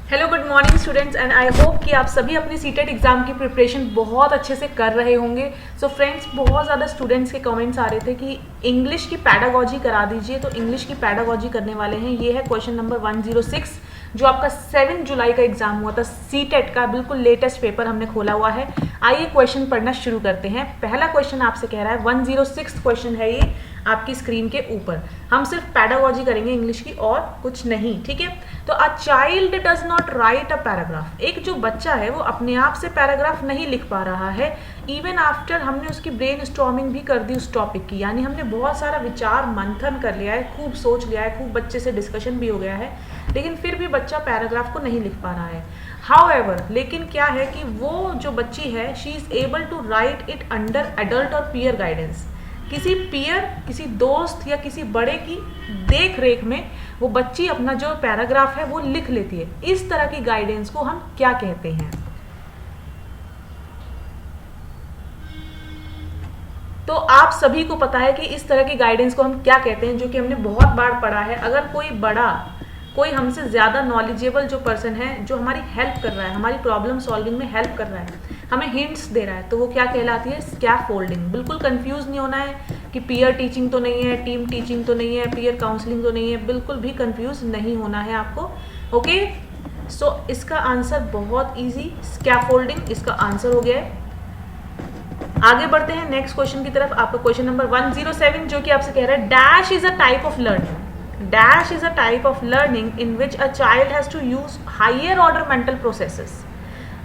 Hello good morning students and I hope कि आप सभी अपनी सीटेट एग्जाम की प्रिपरेशन बहुत अच्छे से कर रहे होंगे। सो फ्रेंड्स, बहुत ज़्यादा स्टूडेंट्स के कमेंट्स आ रहे थे कि इंग्लिश की पैडागॉजी करा दीजिए, तो इंग्लिश की पैडागॉजी करने वाले हैं। ये है क्वेश्चन नंबर 106 जो आपका 7 जुलाई का एग्जाम हुआ था, सीटेट का बिल्कुल लेटेस्ट पेपर हमने खोला हुआ है। आइए क्वेश्चन पढ़ना शुरू करते हैं। पहला क्वेश्चन आपसे कह रहा है, 106 क्वेश्चन है ये आपकी स्क्रीन के ऊपर। हम सिर्फ पैडागॉजी करेंगे इंग्लिश की और कुछ नहीं, ठीक है। तो a child does not right a paragraph, एक जो बच्चा है वो अपने आप से पैराग्राफ नहीं लिख पा रहा है। इवन आफ्टर हमने उसकी ब्रेन स्टॉर्मिंग भी कर दी उस टॉपिक की, यानी हमने बहुत सारा विचार मंथन कर लिया है, खूब सोच लिया है, खूब बच्चे से डिस्कशन भी हो गया है, लेकिन फिर भी बच्चा पैराग्राफ को नहीं लिख पा रहा है। हाउएवर, लेकिन क्या है कि वो जो बच्ची है, she is able to write it under adult और पीयर गाइडेंस। किसी पीयर, किसी दोस्त या किसी बड़े की देख रेख में वो बच्ची अपना जो पैराग्राफ है वो लिख लेती है। इस तरह की गाइडेंस को हम क्या कहते हैं? तो आप सभी को पता है कि इस तरह की गाइडेंस को हम क्या कहते हैं, जो कि हमने बहुत बार पढ़ा है। अगर कोई बड़ा, कोई हमसे ज़्यादा नॉलेजेबल जो पर्सन है, जो हमारी हेल्प कर रहा है, हमारी प्रॉब्लम सॉल्विंग में हेल्प कर रहा है, हमें हिंट्स दे रहा है, तो वो क्या कहलाती है? स्कैफोल्डिंग। बिल्कुल कंफ्यूज नहीं होना है कि पीयर टीचिंग तो नहीं है, टीम टीचिंग तो नहीं है, पीयर काउंसलिंग तो नहीं है, बिल्कुल भी कंफ्यूज नहीं होना है आपको। ओके, सो इसका आंसर बहुत ईजी, स्कैफोल्डिंग इसका आंसर हो गया है। आगे बढ़ते हैं नेक्स्ट क्वेश्चन की तरफ। आपका क्वेश्चन नंबर 107 जो कि आपसे कह रहा है, dash is a type of learning. Dash is a type of learning in which a child has to use higher order mental processes.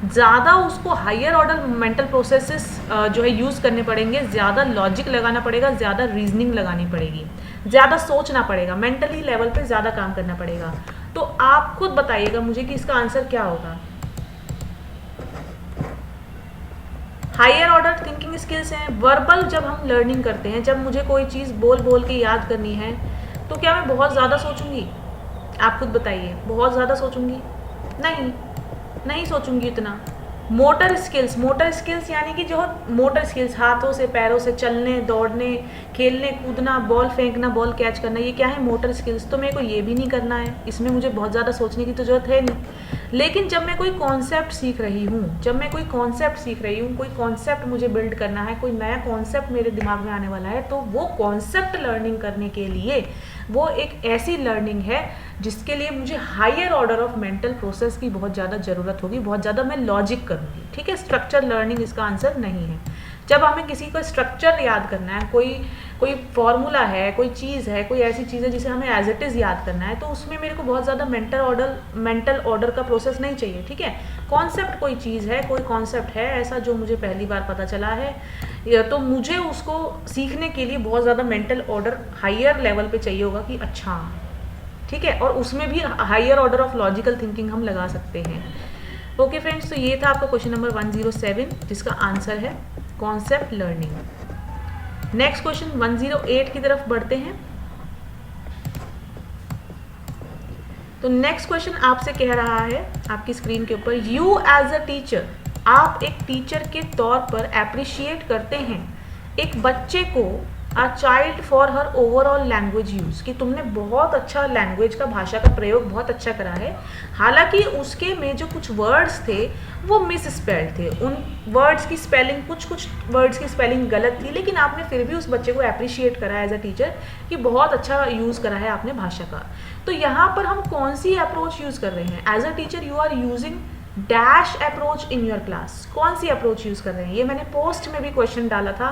ज़्यादा उसको हायर ऑर्डर मेंटल प्रोसेसेस जो है यूज़ करने पड़ेंगे, ज़्यादा लॉजिक लगाना पड़ेगा, ज़्यादा रीजनिंग लगानी पड़ेगी, ज़्यादा सोचना पड़ेगा, मेंटली लेवल पे ज़्यादा काम करना पड़ेगा। तो आप खुद बताइएगा मुझे कि इसका आंसर क्या होगा। हायर ऑर्डर थिंकिंग स्किल्स हैं। वर्बल जब हम लर्निंग करते हैं, जब मुझे कोई चीज़ बोल बोल के याद करनी है, तो क्या मैं बहुत ज़्यादा सोचूंगी? आप खुद बताइए, बहुत ज़्यादा सोचूंगी? नहीं, नहीं सोचूंगी इतना। मोटर स्किल्स यानी कि जो मोटर स्किल्स, हाथों से पैरों से चलने, दौड़ने, खेलने कूदना, बॉल फेंकना, बॉल कैच करना, ये क्या है? Motor skills. तो मेरे को ये भी नहीं करना है, इसमें मुझे बहुत ज़्यादा सोचने की तो ज़रूरत है नहीं। लेकिन जब मैं कोई कॉन्सेप्ट सीख रही हूँ, कोई कॉन्सेप्ट मुझे बिल्ड करना है, कोई नया कॉन्सेप्ट मेरे दिमाग में आने वाला है, तो वो कॉन्सेप्ट लर्निंग करने के लिए वो एक ऐसी लर्निंग है जिसके लिए मुझे higher order of mental process की बहुत ज़्यादा ज़रूरत होगी, बहुत ज़्यादा मैं लॉजिक करूँगी, ठीक है। स्ट्रक्चर लर्निंग इसका आंसर नहीं है। जब हमें किसी को स्ट्रक्चर याद करना है, कोई फॉर्मूला है, कोई चीज़ है, कोई ऐसी चीज़ है जिसे हमें एज इट इज़ याद करना है, तो उसमें मेरे को बहुत ज़्यादा मेंटल ऑर्डर का प्रोसेस नहीं चाहिए, ठीक है। कॉन्सेप्ट कोई चीज़ है, कोई कॉन्सेप्ट है ऐसा जो मुझे पहली बार पता चला है, तो मुझे उसको सीखने के लिए बहुत ज़्यादा मेंटल ऑर्डर हायर लेवल पे चाहिए होगा कि अच्छा, ठीक है। और उसमें भी higher order of logical thinking हम लगा सकते हैं। ओके फ्रेंड्स, तो ये था आपका क्वेश्चन नंबर 107 जिसका आंसर है कॉन्सेप्ट लर्निंग। नेक्स्ट क्वेश्चन 108 की तरफ बढ़ते हैं। तो नेक्स्ट क्वेश्चन आपसे कह रहा है आपकी स्क्रीन के ऊपर, यू एज अ टीचर, आप एक टीचर के तौर पर अप्रिशिएट करते हैं एक बच्चे को, a child for her overall language use, कि तुमने बहुत अच्छा लैंग्वेज का, भाषा का प्रयोग बहुत अच्छा करा है। हालांकि उसके में जो कुछ वर्ड्स थे वो मिस स्पेल्ड थे, उन वर्ड्स की स्पेलिंग, कुछ वर्ड्स की स्पेलिंग गलत थी, लेकिन आपने फिर भी उस बच्चे को अप्रिशिएट करा एज अ टीचर कि बहुत अच्छा यूज़ करा है आपने भाषा का। तो यहाँ पर हम कौन सी अप्रोच यूज़ कर रहे हैं? As a teacher you are using dash approach in your class. कौन सी अप्रोच यूज़ कर रहे हैं? ये मैंने पोस्ट में भी क्वेश्चन डाला था।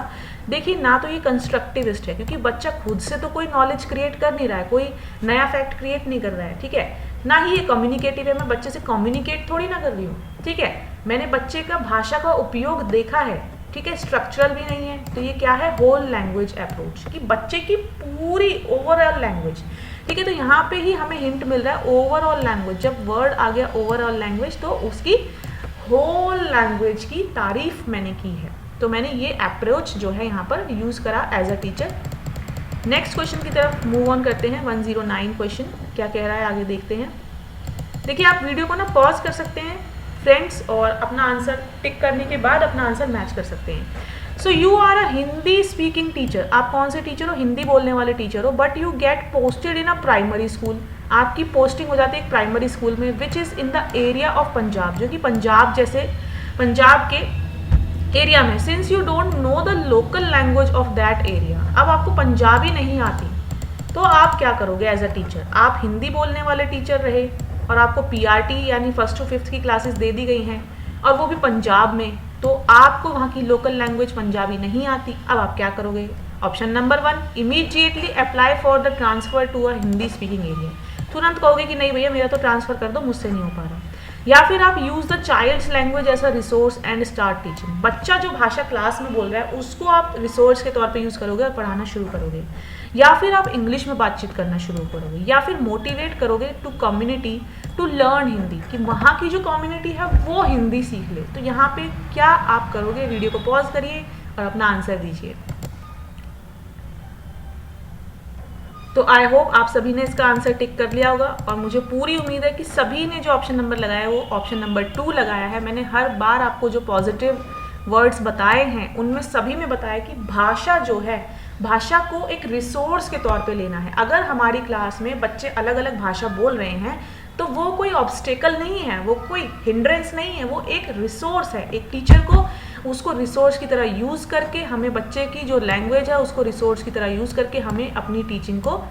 देखिए, ना तो ये कंस्ट्रक्टिविस्ट है, क्योंकि बच्चा खुद से तो कोई नॉलेज क्रिएट कर नहीं रहा है, कोई नया फैक्ट क्रिएट नहीं कर रहा है, ठीक है। ना ही ये कम्युनिकेटिव है, मैं बच्चे से कम्युनिकेट थोड़ी ना कर रही हूँ, ठीक है। मैंने बच्चे का भाषा का उपयोग देखा है, ठीक है, स्ट्रक्चरल भी नहीं है। तो ये क्या है? होल लैंग्वेज अप्रोच, कि बच्चे की पूरी ओवरऑल लैंग्वेज, ठीक है। तो यहाँ पे ही हमें हिंट मिल रहा है ओवरऑल लैंग्वेज। जब वर्ड आ गया ओवरऑल लैंग्वेज, तो उसकी होल लैंग्वेज की तारीफ मैंने की है। तो मैंने ये अप्रोच जो है यहाँ पर यूज़ करा as a teacher. Next question की तरफ मूव ऑन करते हैं। 109 क्वेश्चन क्या कह रहा है, आगे देखते हैं। देखिए, आप वीडियो को ना पॉज कर सकते हैं फ्रेंड्स, और अपना आंसर टिक करने के बाद अपना आंसर मैच कर सकते हैं। So you are a Hindi speaking teacher. आप कौन से टीचर हो? हिंदी बोलने वाले टीचर हो, but you get posted in a primary school. आपकी पोस्टिंग हो जाती है एक प्राइमरी स्कूल में which is in the area of Punjab, जो कि पंजाब जैसे पंजाब के एरिया में। Since you don't know the local language of that area, अब आपको पंजाबी नहीं आती तो आप क्या करोगे एज अ टीचर? आप हिंदी बोलने वाले टीचर रहे और आपको पीआरटी यानी 1st to 5th की क्लासेस दे दी गई हैं और वो भी पंजाब में, तो आपको वहाँ की लोकल लैंग्वेज पंजाबी नहीं आती। अब आप क्या करोगे? Option number 1, immediately apply for the transfer to a Hindi speaking area. तुरंत कहोगे कि नहीं भैया मेरा तो ट्रांसफर कर दो, मुझसे नहीं हो पा रहा। या फिर आप use the child's language as a resource and start teaching. बच्चा जो भाषा क्लास में बोल रहा है उसको आप रिसोर्स के तौर पे यूज़ करोगे और पढ़ाना शुरू करोगे। या फिर आप इंग्लिश में बातचीत करना शुरू करोगे, या फिर मोटिवेट करोगे to community to learn Hindi, कि वहाँ की जो कम्युनिटी है वो हिंदी सीख ले। तो यहाँ पे क्या आप करोगे? वीडियो को पॉज करिए और अपना आंसर दीजिए। तो आई होप आप सभी ने इसका आंसर टिक कर लिया होगा और मुझे पूरी उम्मीद है कि सभी ने जो ऑप्शन नंबर लगाया है वो ऑप्शन नंबर 2 लगाया है। मैंने हर बार आपको जो पॉजिटिव वर्ड्स बताए हैं उनमें सभी में बताया कि भाषा जो है, भाषा को एक रिसोर्स के तौर पे लेना है। अगर हमारी क्लास में बच्चे अलग अलग भाषा बोल रहे हैं तो वो कोई ऑब्स्टेकल नहीं है, वो कोई हिंड्रेंस नहीं है, वो एक रिसोर्स है। एक टीचर को उसको रिसोर्स की तरह यूज़ करके हमें बच्चे की जो लैंग्वेज है उसको रिसोर्स की तरह यूज़ करके हमें अपनी टीचिंग को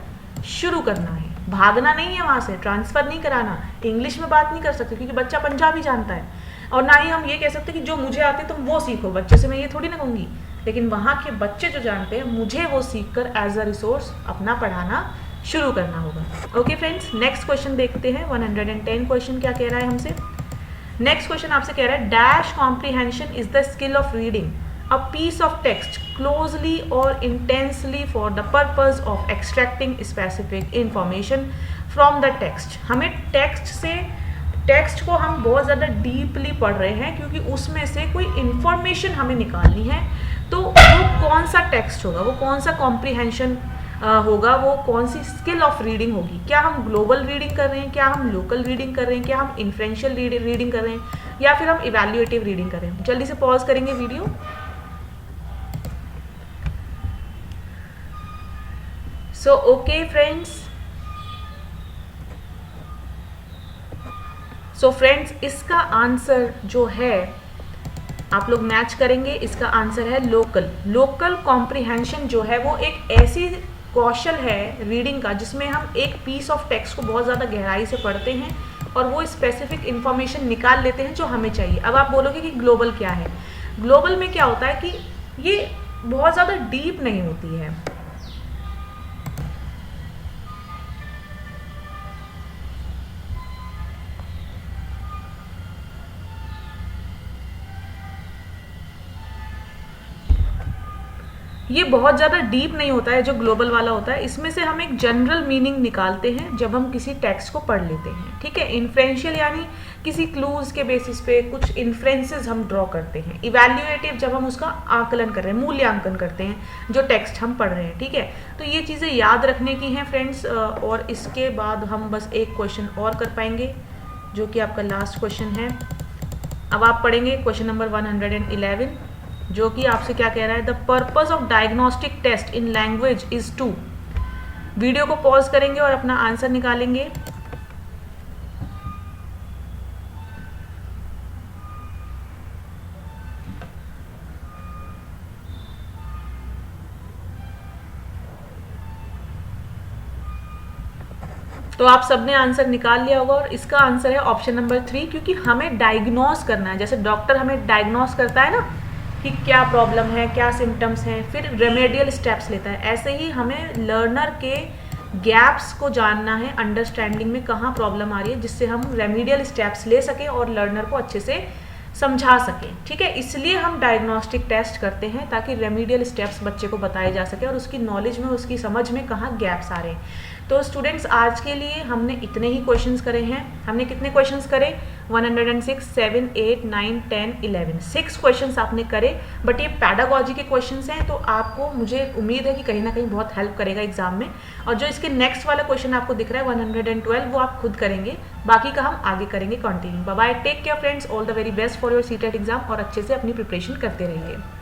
शुरू करना है। भागना नहीं है, वहाँ से ट्रांसफ़र नहीं कराना। इंग्लिश में बात नहीं कर सकते क्योंकि बच्चा पंजाबी जानता है, और ना ही हम ये कह सकते कि जो मुझे आते तुम वो सीखो। बच्चे से मैं ये थोड़ी ना कहूँगी, लेकिन वहाँ के बच्चे जो जानते हैं मुझे वो सीख कर एज अ रिसोर्स अपना पढ़ाना शुरू करना होगा। ओके फ्रेंड्स, नेक्स्ट क्वेश्चन देखते हैं। 110 क्वेश्चन क्या कह रहा है हमसे। नेक्स्ट क्वेश्चन आपसे कह रहा है dash comprehension is the skill of reading a piece of text closely और intensely for the purpose of extracting specific information from the text. हमें टेक्स्ट को हम बहुत ज़्यादा डीपली पढ़ रहे हैं क्योंकि उसमें से कोई इंफॉर्मेशन हमें निकालनी है। तो वो कौन सा टेक्स्ट होगा, वो कौन सा कॉम्प्रीहेंशन होगा, वो कौन सी स्किल ऑफ रीडिंग होगी? क्या हम ग्लोबल रीडिंग कर रहे हैं, क्या हम लोकल रीडिंग कर रहे हैं, क्या हम इन्फ्रेंशियल रीडिंग कर रहे हैं, या फिर हम इवैल्यूएटिव रीडिंग कर रहे हैं? जल्दी से पॉज करेंगे वीडियो। सो ओके फ्रेंड्स, इसका आंसर जो है आप लोग मैच करेंगे, इसका आंसर है लोकल कॉम्प्रीहेंशन जो है वो एक ऐसी कौशल है रीडिंग का जिसमें हम एक पीस ऑफ टेक्स्ट को बहुत ज़्यादा गहराई से पढ़ते हैं और वो स्पेसिफिक इंफॉर्मेशन निकाल लेते हैं जो हमें चाहिए। अब आप बोलोगे कि ग्लोबल क्या है? ग्लोबल में क्या होता है कि ये बहुत ज़्यादा डीप नहीं होती है। ये बहुत ज़्यादा डीप नहीं होता है जो ग्लोबल वाला होता है। इसमें से हम एक जनरल मीनिंग निकालते हैं जब हम किसी टेक्स्ट को पढ़ लेते हैं, ठीक है। इन्फ्रेंशियल यानी किसी क्लूज के बेसिस पे कुछ इन्फ्रेंसेस हम ड्रॉ करते हैं। इवैल्यूएटिव जब हम उसका आकलन कर रहे हैं, मूल्यांकन करते हैं जो टेक्स्ट हम पढ़ रहे हैं, ठीक है। तो ये चीज़ें याद रखने की हैं फ्रेंड्स। और इसके बाद हम बस एक क्वेश्चन और कर पाएंगे जो कि आपका लास्ट क्वेश्चन है। अब आप पढ़ेंगे क्वेश्चन नंबर 111 जो कि आपसे क्या कह रहा है, the purpose of diagnostic test in language is to. Video को पॉज करेंगे और अपना आंसर निकालेंगे। तो आप सबने आंसर निकाल लिया होगा और इसका आंसर है ऑप्शन नंबर 3, क्योंकि हमें डायग्नोस करना है। जैसे डॉक्टर हमें डायग्नोस करता है ना कि क्या प्रॉब्लम है, क्या सिम्टम्स हैं, फिर रेमेडियल स्टेप्स लेता है, ऐसे ही हमें लर्नर के गैप्स को जानना है, अंडरस्टैंडिंग में कहाँ प्रॉब्लम आ रही है, जिससे हम रेमेडियल स्टेप्स ले सकें और लर्नर को अच्छे से समझा सकें, ठीक है। इसलिए हम डायग्नोस्टिक टेस्ट करते हैं ताकि रेमेडियल स्टेप्स बच्चे को बताए जा सके और उसकी नॉलेज में, उसकी समझ में कहाँ गैप्स आ रहे हैं। तो स्टूडेंट्स आज के लिए हमने इतने ही क्वेश्चंस करे हैं। हमने कितने क्वेश्चंस करे? 106, 7, 8, 9, 10, 11 6 क्वेश्चंस आपने करे। बट ये पैडागॉजी के क्वेश्चंस हैं तो आपको, मुझे उम्मीद है कि कहीं ना कहीं बहुत हेल्प करेगा एग्जाम में। और जो इसके नेक्स्ट वाला क्वेश्चन आपको दिख रहा है 112, वो आप खुद करेंगे, बाकी का हम आगे करेंगे continue. Bye bye, take care friends, all the very best for your CTET exam और अच्छे से अपनी प्रिपरेशन करते रहिए।